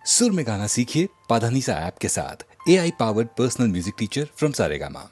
सुर में गाना सीखिए पाधानीसा ऐप के साथ। AI powered personal music teacher from Saregama.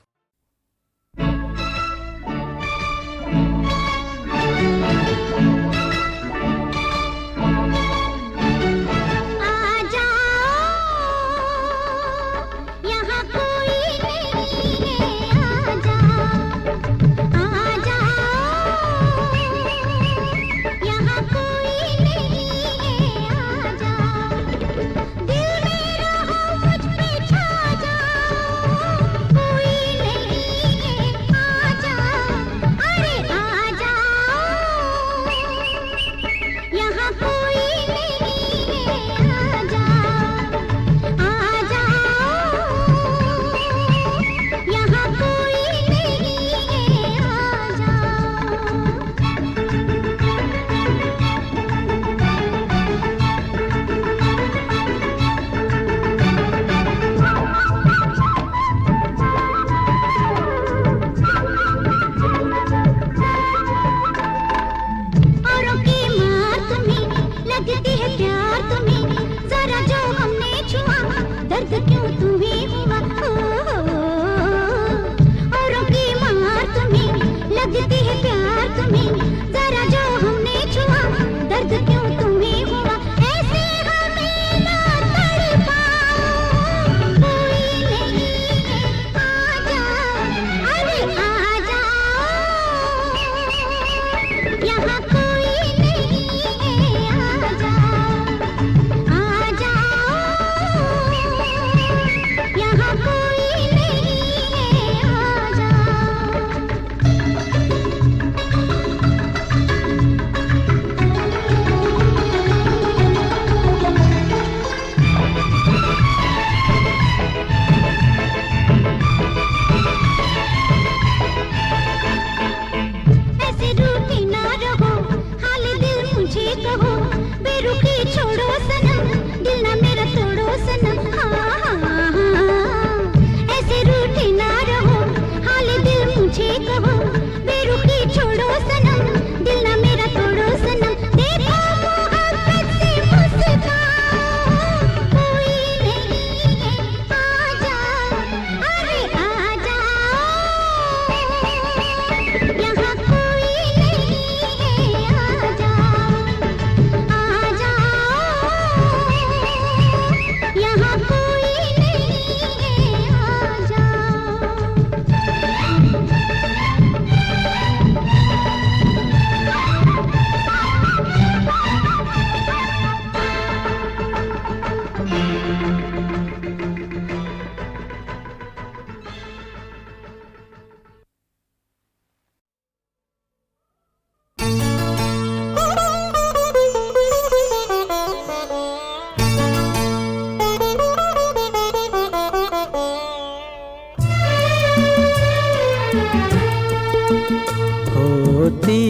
होती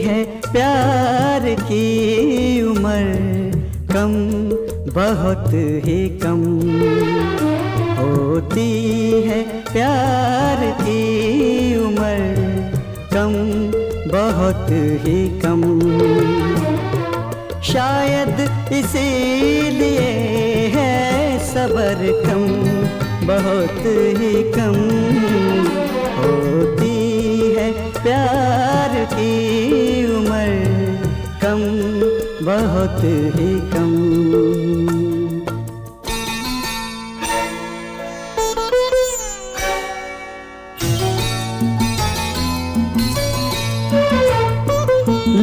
है प्यार की उम्र कम, बहुत ही कम। होती है प्यार की उम्र कम, बहुत ही कम। शायद इसीलिए है सब्र कम, बहुत ही कम। होती है प्यार की उम्र कम, बहुत ही कम।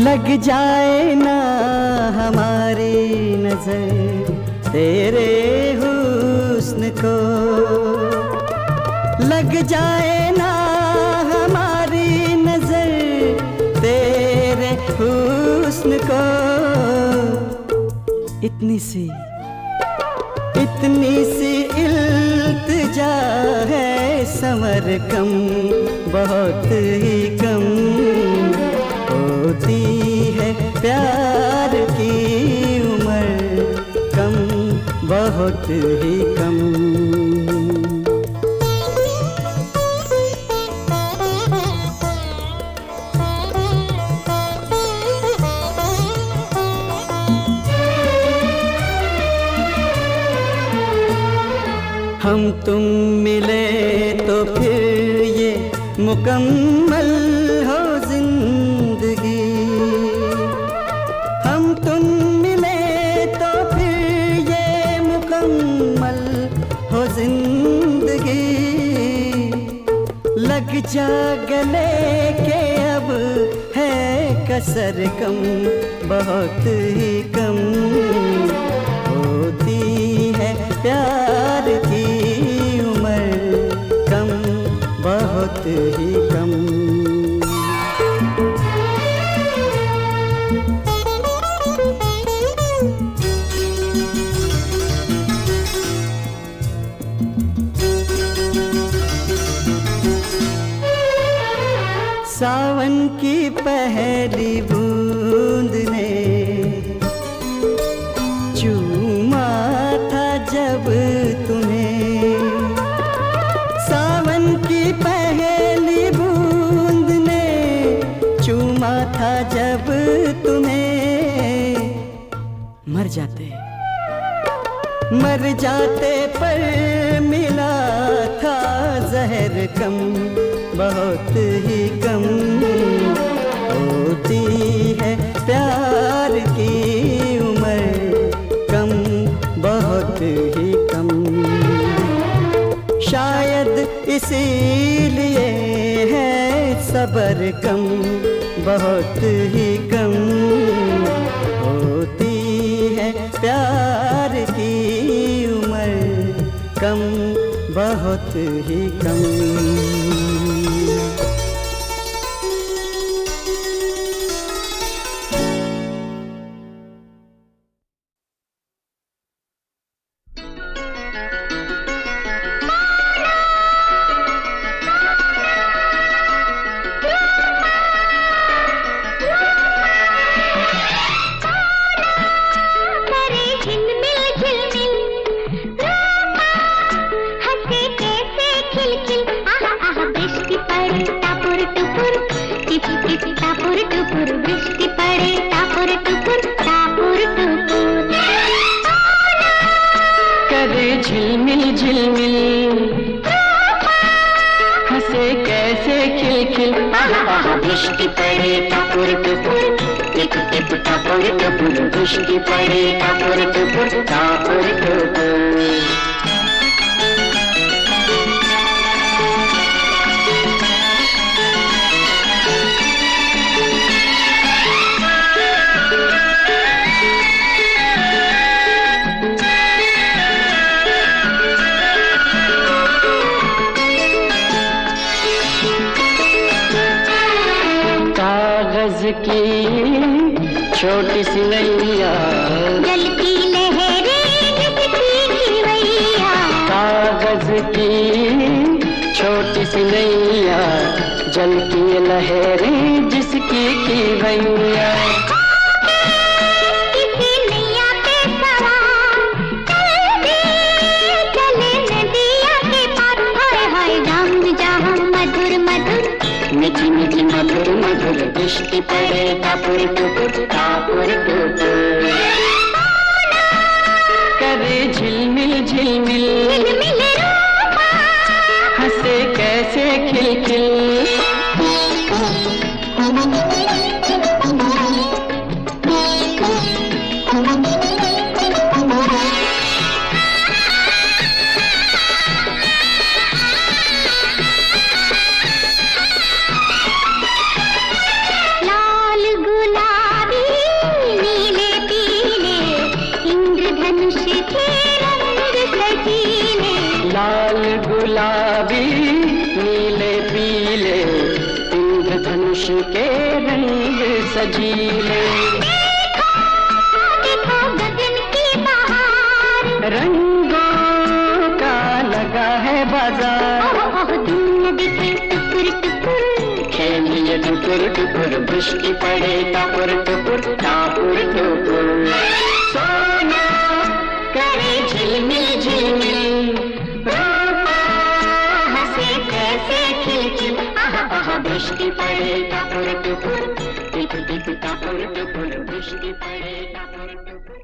लग जाए ना हमारी नजर तेरे हुस्न को, लग जाए ना हमारी नजर तेरे हुस्न को। इतनी सी इल्तिजा है समर कम, बहुत ही कम। होती है प्यार की उम्र कम, बहुत ही कम। हम तुम मिले तो फिर ये मुकम्मल हो जिंदगी। हम तुम मिले तो फिर ये मुकम्मल हो जिंदगी। लग जा गले के अब है कसर कम, बहुत ही कम होती है प्यार की उम्र, कम बहुत ही कम। सावन की पहली बूंद ने चूमा था जब तुम्हें। सावन की पहली बूंद ने चूमा था जब तुम्हें। मर जाते पर मिला था जहर कम, बहुत ही कम होती है प्यार की उम्र, कम बहुत ही कम। शायद इसीलिए है सब्र कम, बहुत ही कम होती है प्यार की उम्र, कम बहुत ही कम। वृष्टि पड़े टपुर टपुर, टिप टिप टपुर टपुर, वृष्टि पड़े टपुर टपुर, टपुर टपुर। की छोटी सी नैया, जल की लहरें जिसकी खिवैया। कागज की छोटी सी नैया, जल की लहरें जिसकी खिवैया। किसी नैया पे सवार चले नदिया के पार, हाय हाय रंग जहाँ मधुर मधुर, मीठी मीठी मधुर मधुर, वृष्टि पड़े टपुर टपुर, टपुर टपुर। करे झिलमिल झिलमिल, हंसे कैसे खिलखिल। गुलाबी नीले पीले, इंद्रधनुष के रंग सजीले। देखो गगन की बहार, रंगों का लगा है बाजार। तुम दिखे टुकुर टुकुर, खेलिए टुकुर टुकुर, वृष्टि पड़े टपुर टपुर, टपुर टपुर। सोना करे झिलमिल झिलमिल, वृष्टि पड़े टपुर टपुर, टिप टिप टपुर टपुर, वृष्टि पड़े टपुर टपुर।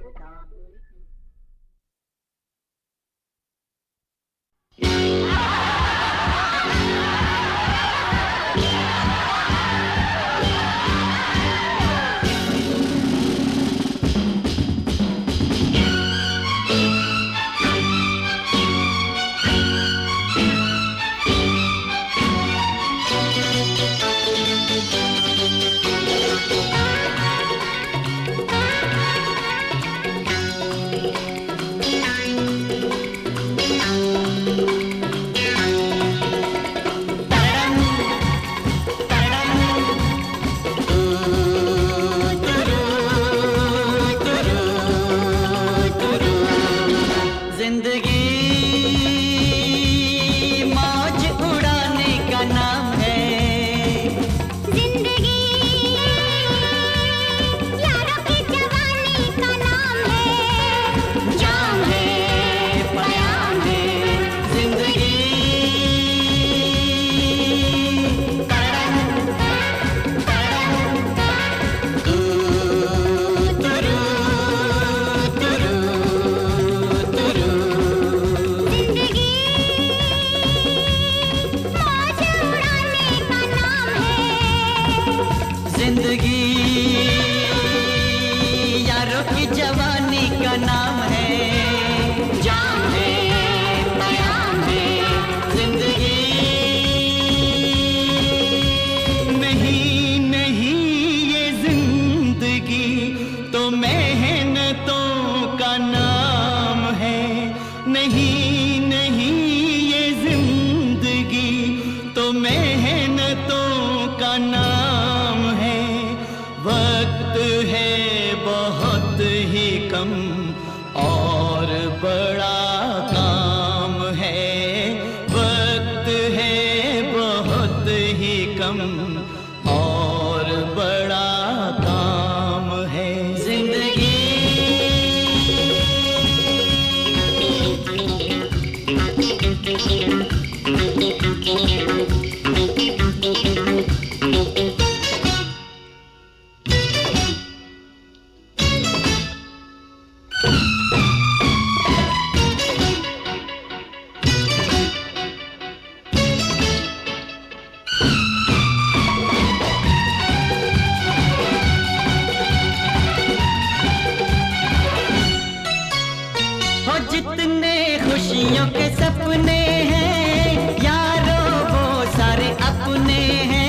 जितने खुशियों के सपने हैं यारों वो सारे अपने हैं।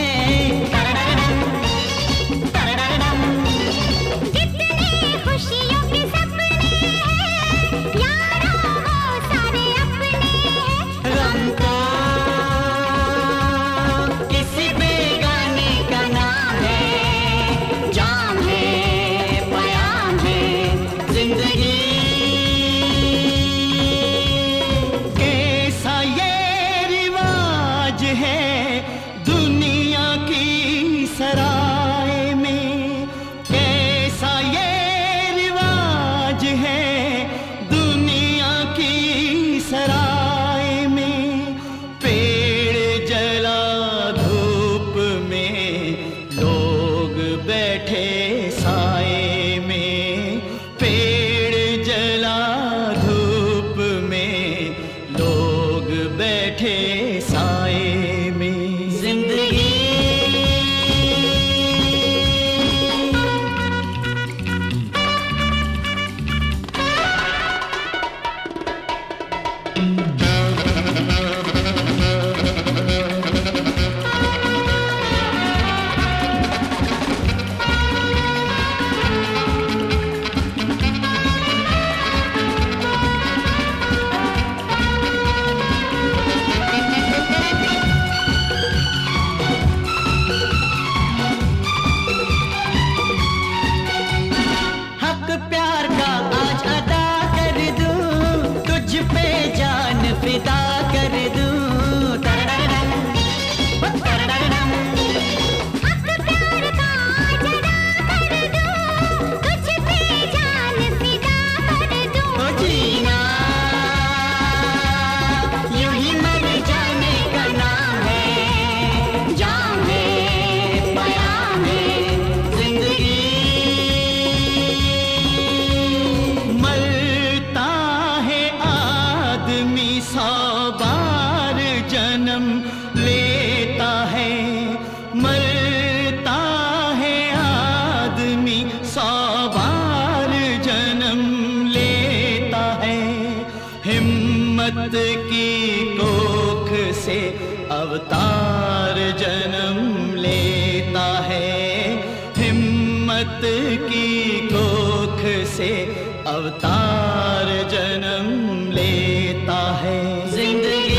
जितने खुशियों के सपने हैं यारों वो सारे अपने हैं। गम को किसी बेगाने का नाम है, जाम है, पयाम है जिंदगी। कैसा ये रिवाज है दुनिया की सराय में, कैसा ये रिवाज है दुनिया की सराय में। पेड़ जला धूप में लोग बैठे साए में, पेड़ जला धूप में लोग बैठे साए में। जिंदगी हक प्यार का आज अदा कर दूं, तुझ पे जान फिदा कर दूं। तररररम, तररररम। हक प्यार का आज अदा कर दूं, तुझ पे जान फिदा कर दूं। ओ जीना यूं ही मर जाने का नाम है, जाम है, पयाम है जिंदगी। मरता है आदमी 100 बार जन्म लेता है, मरता है आदमी 100 बार जन्म लेता है। हिम्मत की कोख से अवतार जन्म लेता है, हिम्मत की कोख से अवतार जन्म लेता है। जिंदगी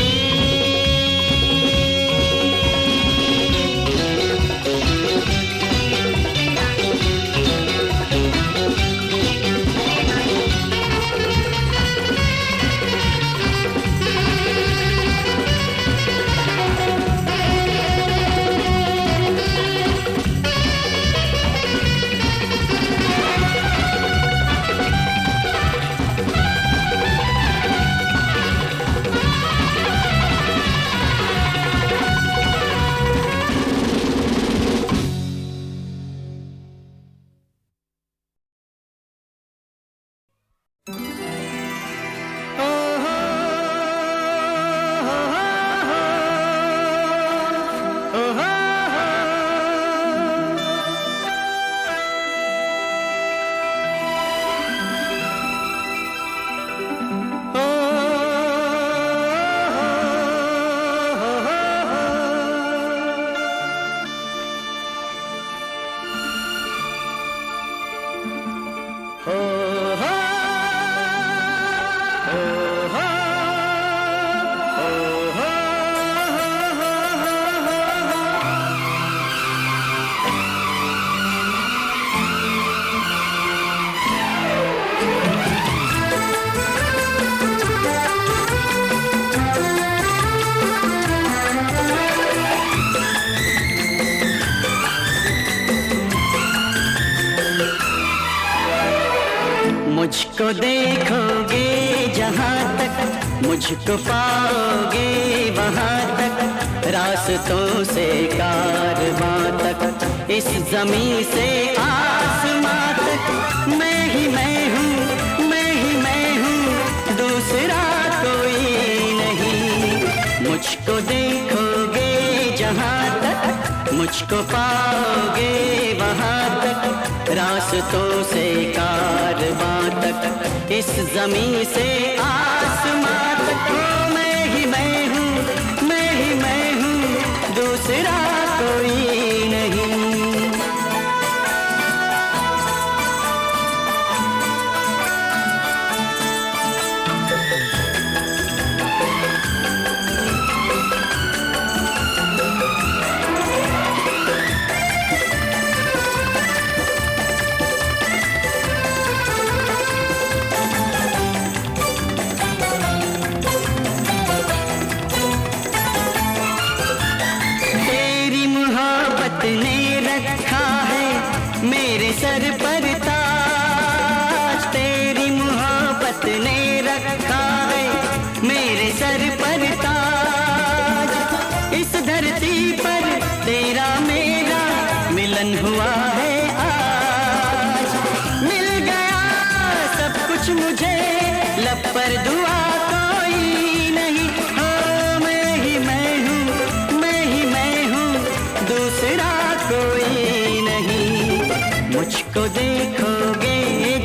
मुझको देखोगे जहाँ तक, मुझको पाओगे वहाँ तक, रास्तों से कारवां तक, इस जमीन से आसमां तक। मैं ही मैं हूँ, मैं ही मैं हूँ, दूसरा कोई नहीं। मुझको देखोगे जहाँ तक, मुझको पाओगे वहाँ तक, रास्तों से कारवां तक, इस जमीन से रखा है मेरे सर पर ताज। इस धरती पर तेरा मेरा मिलन हुआ है आज। मिल गया सब कुछ मुझे, लब पर दुआ कोई नहीं। हो मैं ही मैं हूँ, मैं ही मैं हूँ, दूसरा कोई नहीं। मुझको देखोगे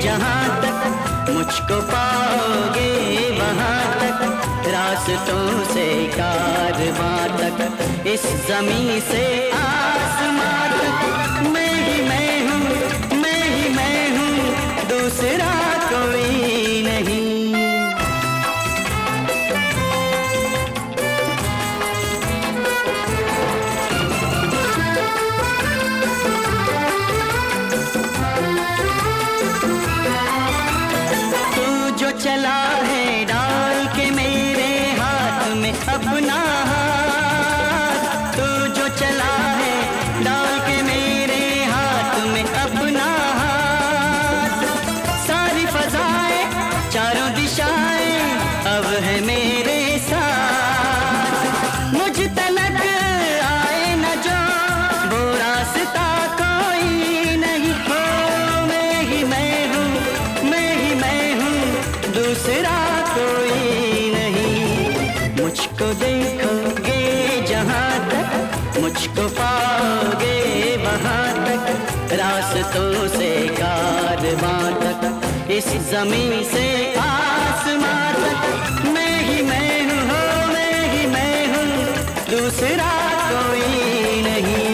जहाँ तक, मुझको पाओगे वहाँ तक, रास्तों से कारवां तक, इस जमीन से आसमां तक। मैं ही मैं हूँ, मैं ही मैं हूँ, दूसरा कोई नहीं। चला है डाल के मेरे हाथ में अपना हाथ। तू जो चला है डाल के मेरे हाथ में अपना हाथ। सारी फजाएं चारों दिशाएं अब है मेरे साथ। मुझ तलक आए न जो वो रास्ता कोई नहीं। हो मैं ही मैं हूँ, मैं ही मैं हूँ, दूसरा कोई नहीं। मुझको देखोगे जहाँ तक, मुझको पाओगे वहाँ तक, रास्तों से कारवां तक, इस जमीन से आसमां तक। मैं ही मैं हूँ, हो मैं ही मैं हूँ, दूसरा कोई नहीं।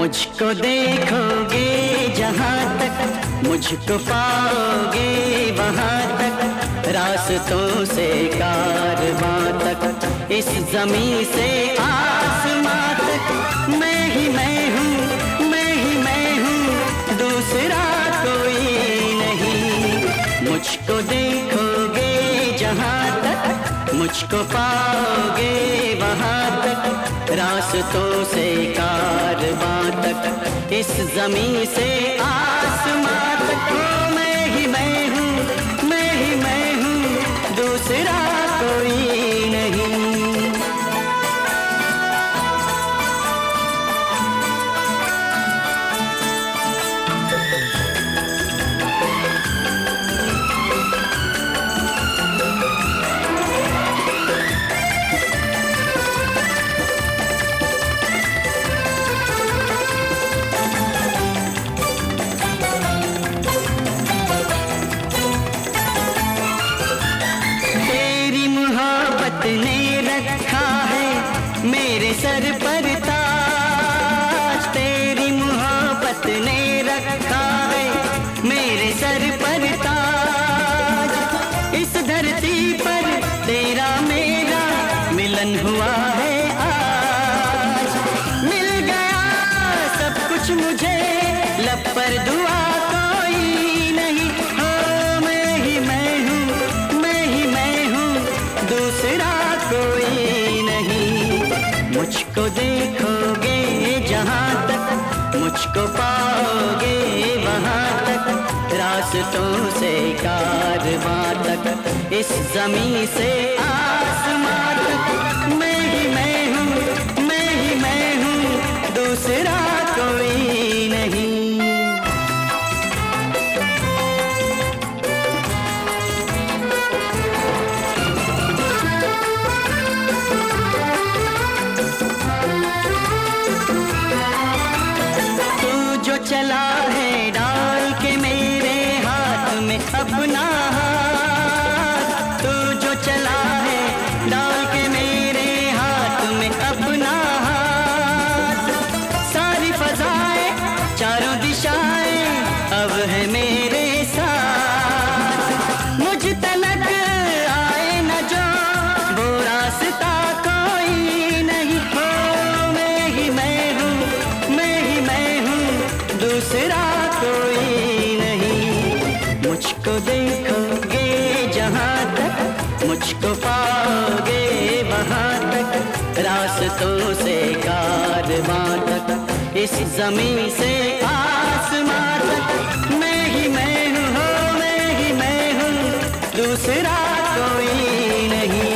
मुझको देखोगे जहाँ तक, मुझको पाओगे वहाँ तक, रास्तों से कारवां तक, इस जमीन से आसमां तक। मैं ही मैं हूँ, मैं ही मैं हूँ, दूसरा कोई नहीं। मुझको देखोगे जहाँ तक, मुझको पाओगे वहाँ तक, रास्तों से कारवां तक, इस जमीन से आसमां तक। मैं ही मैं हूँ, मैं ही मैं हूँ, दूसरा कोई नहीं। ने रखा है मेरे सर पर ताज। तेरी मोहब्बत ने रखा है मेरे सर पर ताज। इस धरती पर तेरा मेरा मिलन हुआ है आज। मिल गया सब कुछ मुझे, लब पर दुआ कोई नहीं। हो मैं ही मैं हूँ, मैं ही मैं हूँ, दूसरा कोई नहीं। मुझको देखोगे जहाँ तक, मुझको पा रास्तों से कारवां तक, इस जमीन से आसमां तक मैं ही मैं हूँ, मैं ही मैं हूँ, दूसरा कोई नहीं। चला है डाल के मेरे हाथ में अपना हाथ, तू जो चला है डाल के मेरे हाथ में अपना हाथ, सारी फजाएं चारों दिशाएं अब है मेरे साथ, मुझ तलक आए न जो वो रास्ता कोई नहीं हो, मैं ही मैं हूँ, मैं ही मैं हूँ, दूसरा कोई नहीं। मुझको देखोगे जहाँ तक, मुझको पाओगे वहाँ तक, रास्तों से कारवां तक, इस जमीन से आसमां तक मैं ही मैं हूँ, मैं ही मैं हूँ, दूसरा कोई नहीं।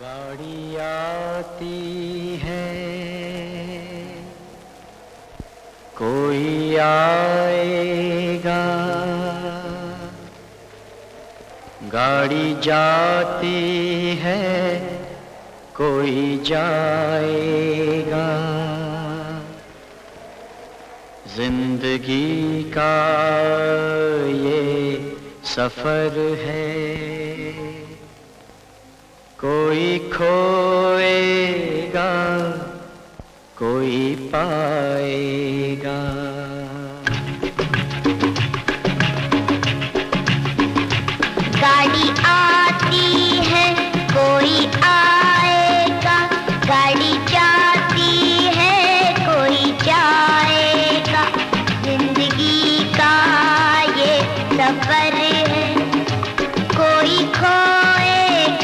गाड़ी आती है, कोई आएगा, गाड़ी जाती है, कोई जाएगा, जिंदगी का ये सफर है, कोई खोएगा, कोई पाएगा। गाड़ी आती है, कोई आएगा, गाड़ी जाती है, कोई जाएगा, जिंदगी का ये सफर है, कोई खोएगा,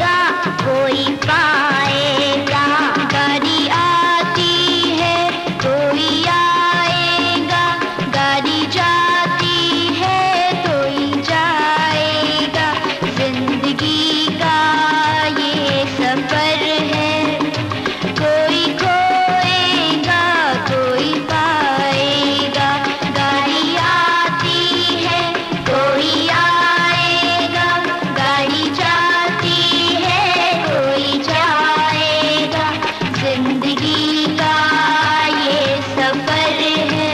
कोई पाएगा। गाड़ी आती है, कोई आएगा, गाड़ी जाती है, कोई जाएगा, जिंदगी का ये सफर है, कोई खोएगा, कोई पाएगा। गाड़ी आती है, कोई आएगा, गाड़ी जाती है, कोई जाएगा, जिंदगी का ये सफर है,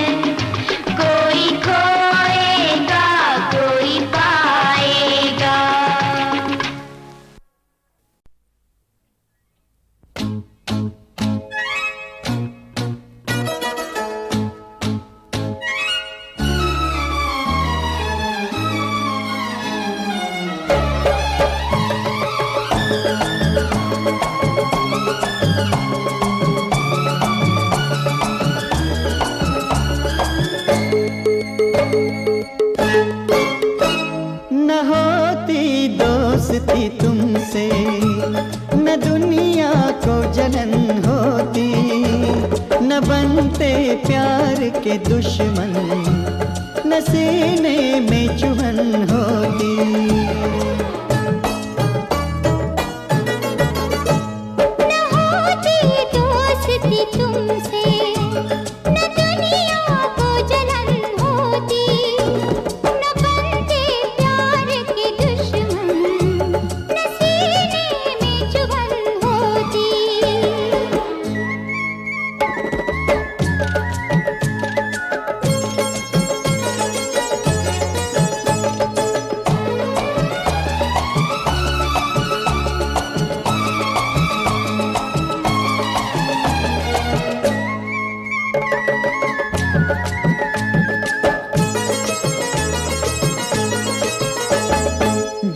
कोई खोएगा, कोई पाएगा। न होती दोस्ती तुमसे, न दुनिया को जलन होती, न बनते प्यार के दुश्मन, न सीने में चुभन होती। न होती दोस्ती तुमसे, न दुनिया को जलन होती, न बनते प्यार के दुश्मन, न सीने में चुभन होती।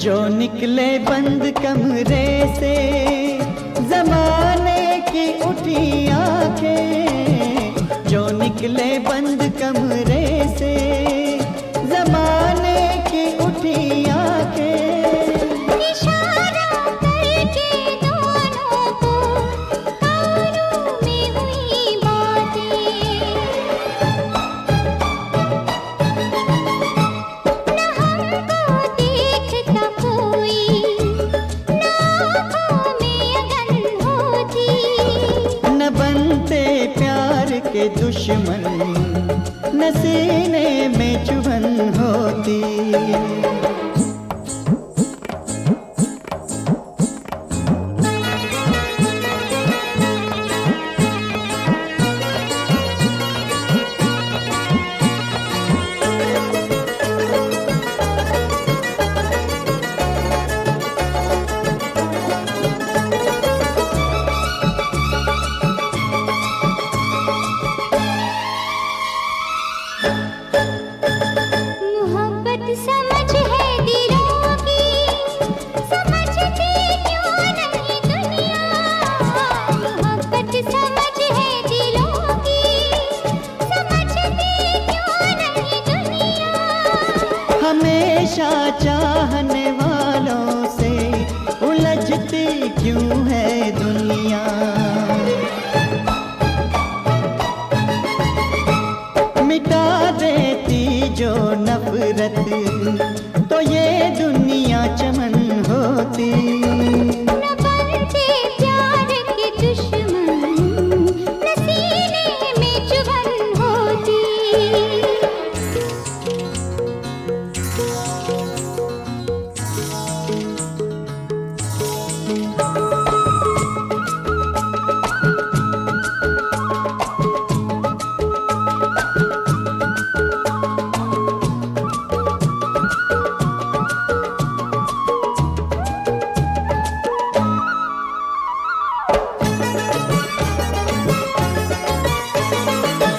जो निकले बंद कमरे से, ज़माने की उठी आंखें जो निकले बंद कमरे से, जमाने की उठी आंखें इशारा करके दोनों को कानों में हुई बातें। न हमको देखता कोई, न आँखों में अगन होती। न बनते प्यार के दुश्मन, न सीने में चुभन होती। मोहब्बत समझ है दिलों की, समझती क्यों नहीं दुनिया। मोहब्बत समझ है दिलों की, समझती क्यों नहीं दुनिया। हमेशा चाहने वालों से उलझती क्यों है दुनिया। मिटा देती जो नफरत तो ये दुनिया चमन होती। न बनते प्यार के दुश्मन, न सीने में चुभन होती।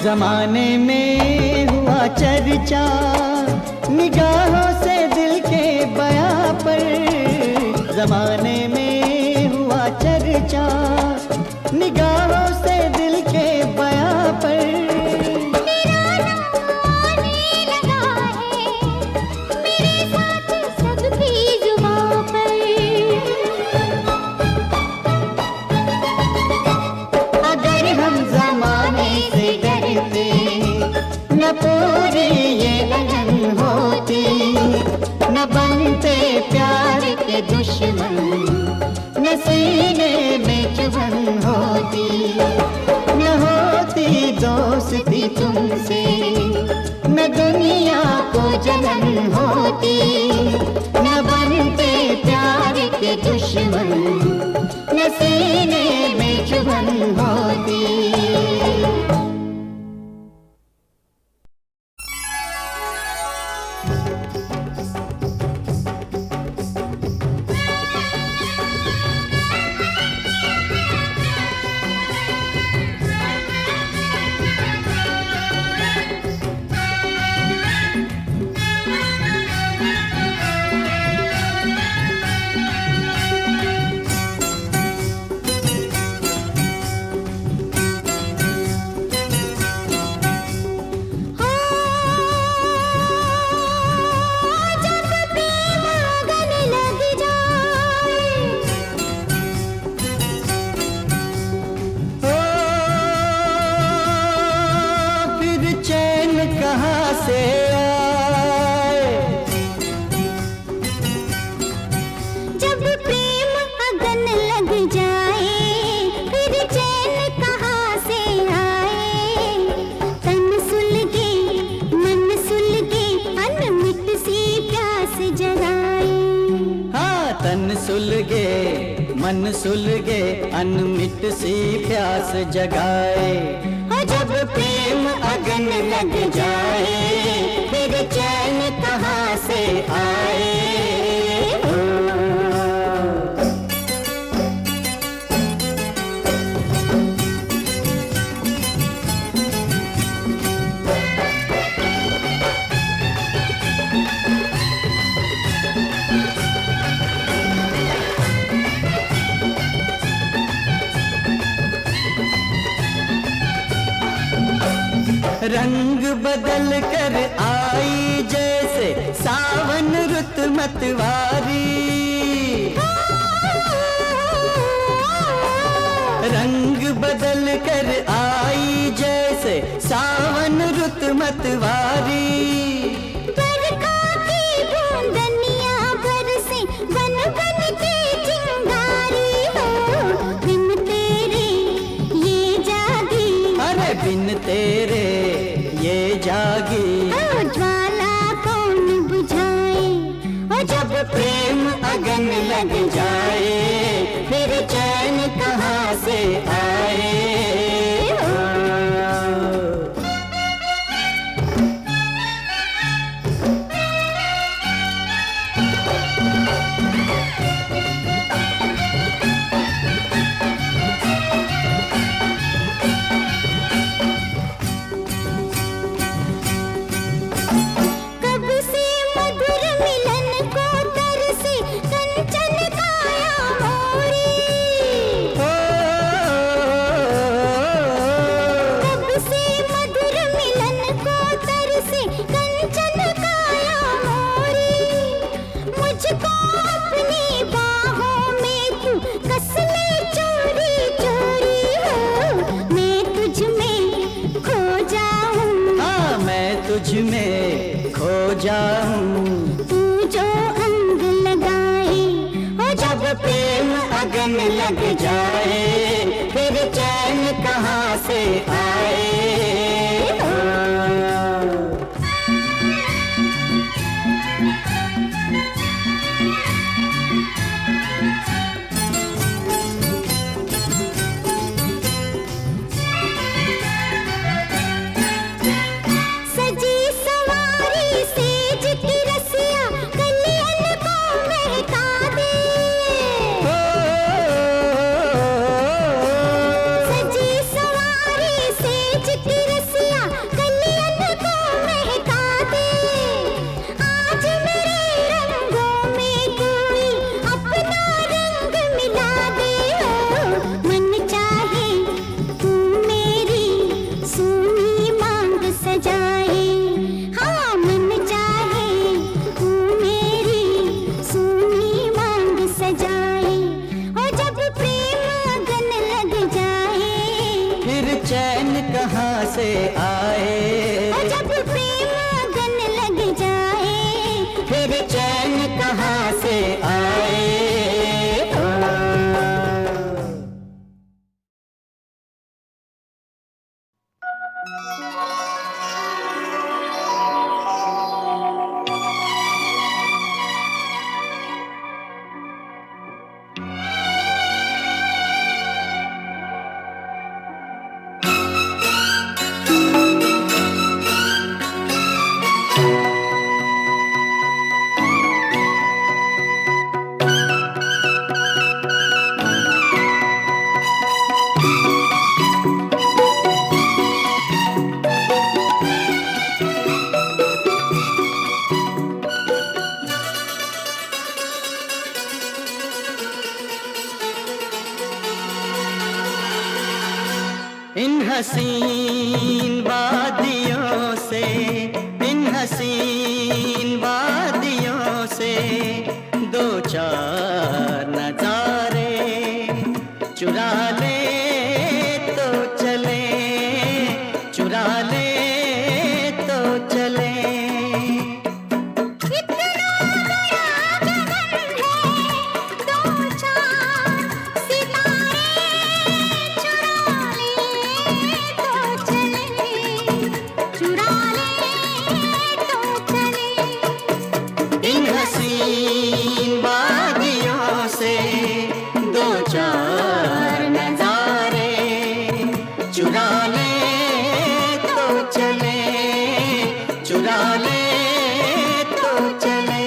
जमाने में हुआ चर्चा निगाहों से दिल के बयां पर। जमाने में हुआ चर्चा निगाहों से दिल के बयां पर। तेरा नाम आने लगा है मेरे साथ सबकी जुबां पर। अगर हम जमाने से डरते न पूरी ये लगन होती। न बनते प्यार के दुश्मन, न सीने में चुभन होती। न होती दोस्ती तुमसे, न दुनिया को जलन होती। न बनते प्यार के दुश्मन, न सीने में चुभन होती। मन सुलगे अनमिट सी प्यास जगाए। हो जब प्रेम अगन लग जाए फिर चैन कहाँ से आए। रंग बदल कर आई जैसे सावन रुत मतवारी, रंग बदल कर आई जैसे सावन रुत मतवारी। बरखा की बूंदनियां बरसे बन बन के चिंगारी हो, बिन तेरे ये जागी, अरे बिन तेरे ये जागी, ओ ज्वाला कौन बुझाए, ओ जब प्रेम अगन लग जाए फिर चैन कहाँ से आए। कब से मधुर मिलन को तरसे कंचन काया मोरी, कब से मधुर मिलन को तरसे कंचन काया मोरी। मुझको अपनी बाहों में तू कस ले चोरी चोरी हो, मैं तुझ में खो जाऊं, हाँ मैं तुझ में खो जाऊं, तू जो अंग लगाए, ओ जब प्रेम अगन लग जाए फिर चैन कहाँ से आए। सजी सवारी सेज की रसिया कलियन को महका दे, सजी सवारी सेज की रसिया कलियन को महका दे। आज मेरे रंगों में कोई अपना रंग मिला दे, ओ मन चाहे तू मेरी सोनी मांग सजाए, हाँ मन चाहे तू मेरी सोनी मांग सजाए, और जब प्रेम अगन लग जाए, फिर चैन कहाँ से आए। और जब प्रेम अगन लग जाए, फिर चैन कहाँ से आए। इन हसीन वादियों से, इन हसीन वादियों से दो चार नजारे चुरा ले तो चले, चुरा ले तो चले। इतना बड़ा गगन है, दो चार सितारे चुरा ले तो चले, चुरा ले तो चले। इन हसीन वादियों से दो चार नजारे चुरा ले तो चले, चुरा ले तो चले।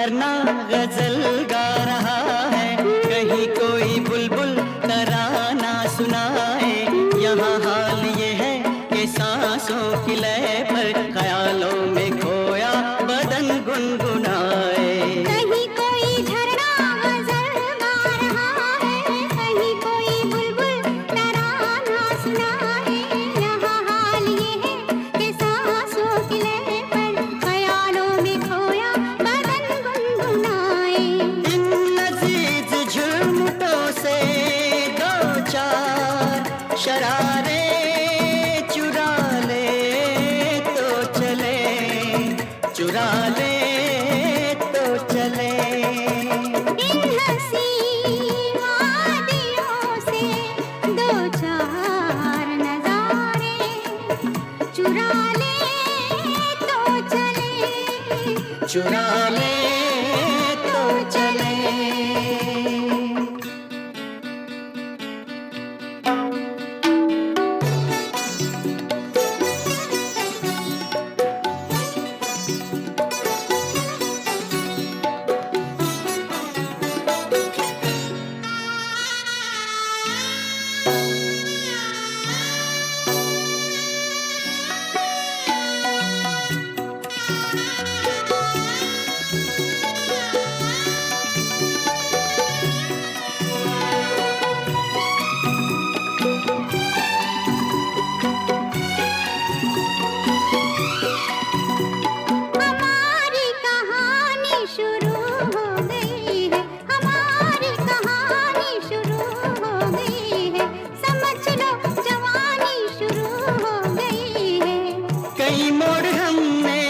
झरना गजल गा रहा है, कहीं कोई बुलबुल तराना सुनाए। यहाँ हाल ये है कि सांसों की लय पर ख्यालों में खोया बदन गुनगुनाए। कहीं कोई झरना गजल गा रहा है, कहीं कोई बुलबुल तराना सुनाए। यहाँ हाल ये है कि सांसों की लय पर ख्यालों में खोया बदन गुनगुनाए। इन लजीज झुरमुटों से दो चार शरारे चुरा ले तो चले, चुरा ले तो चले। इन हंसी वादियों से दो चार नजारे चुरा ले तो चले, चुरा ले तो चले। हमारी कहानी शुरू हो गई है, हमारी कहानी शुरू हो गई है। समझ लो जवानी शुरू हो गई है। कई मोड़ हमने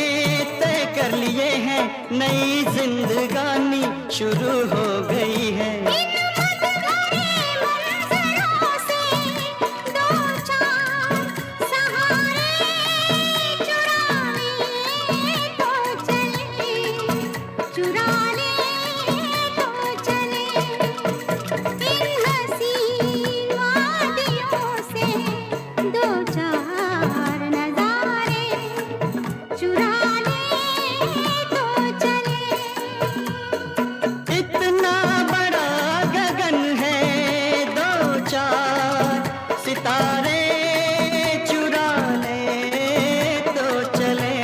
तय कर लिए हैं, नई जिंदगानी शुरू हो गई है। इन मदभरे मंजरों से दो चार सहारे चुरा ले तो चले, चुरा ले तो चले। इन हंसी वादियों से दो चार नजारे चुरा ले तो चले। इतना बड़ा गगन है, दो चार सितारे चुरा ले तो चले,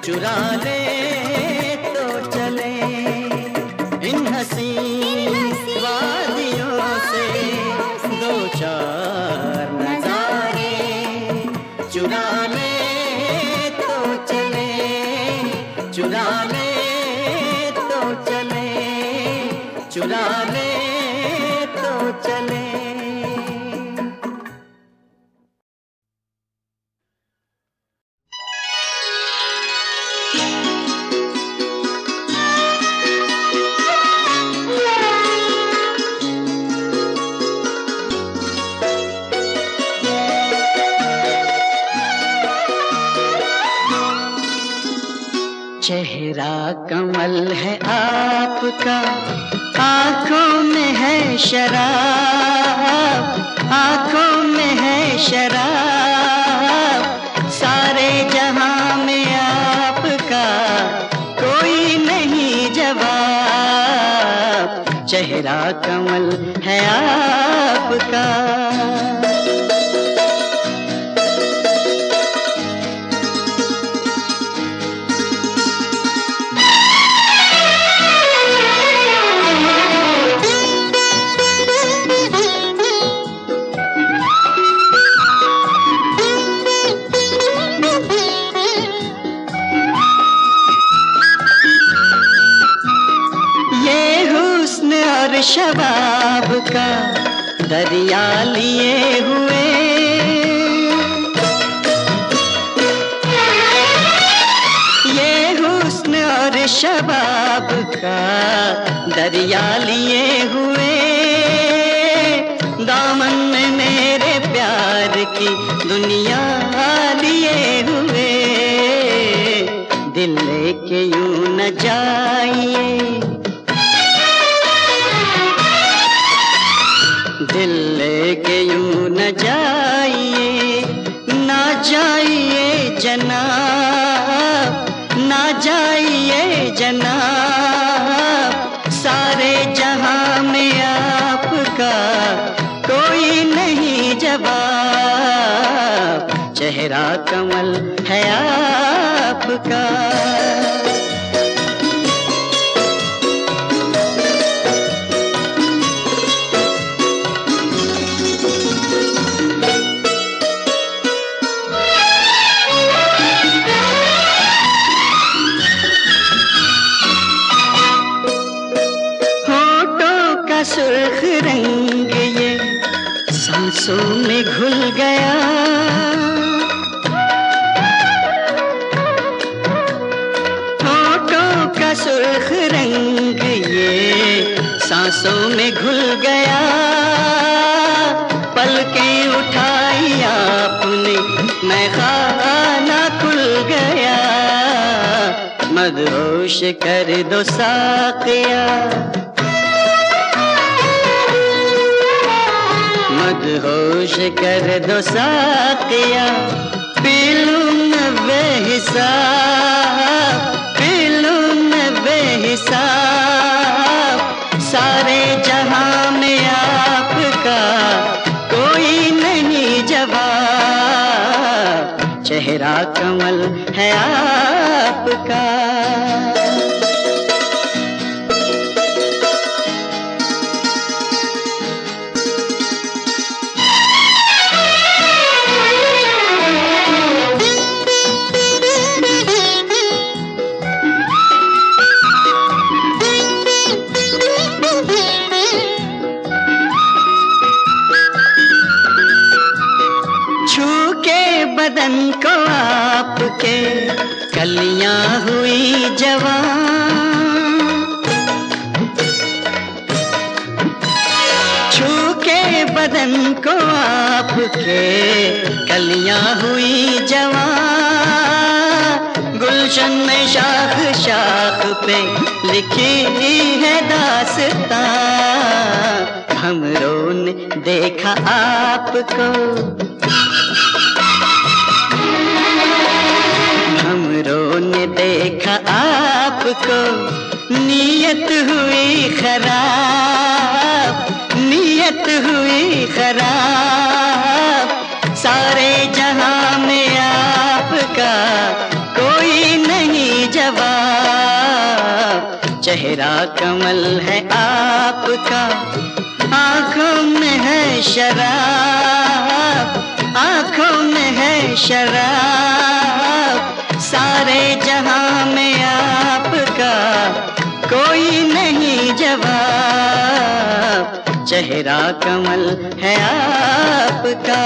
चुरा ले तो चले। इन हंसी वादियों से दो चार नजारे चुरा ले तो चले, चुरा ले तो चले, चुरा ले तो चले। चेहरा कमल है आपका, आंखों में है शराब, आंखों में है शराब। सारे जहां में आपका कोई नहीं जवाब। चेहरा कमल है आपका। शबाब का दरिया लिए हुए, ये हुस्न और शबाब का दरिया लिए हुए। दामन में मेरे प्यार की दुनिया लिए हुए। दिल लेके यूं न जाइए, दिल लेके यूं न जाइए, ना जाइए जनाब, ना जाइए जनाब। आपका कोई नहीं जवाब, चेहरा कमल है आपका। सुर्ख रंग ये सांसों में घुल गया, होठों का सुर्ख रंग ये सांसों में घुल गया। पलकें उठाई आपने मैं खाना खुल गया, मदहोश कर दो साक़िया, मदहोश कर दो साक़िया। पी लूं मैं बेहिसाब, पी लूं मैं बेहिसाब, सारे जहां में आपका कोई नहीं जवाब, चेहरा कमल है आपका। बदन को आपके कलियां हुई जवान, छू के बदन को आपके कलियां हुई जवान। गुलशन में शाख शाख पे लिखी है दास्तां, हमरों ने देखा आपको, हमरों ने देखा आपको। नीयत हुई खराब, नीयत हुई खराब, सारे जहां में आपका कोई नहीं जवाब, चेहरा कमल है आपका। आंखों में है शराब, आंखों में है शराब, सारे जहां में आपका कोई नहीं जवाब, चेहरा कमल है आपका।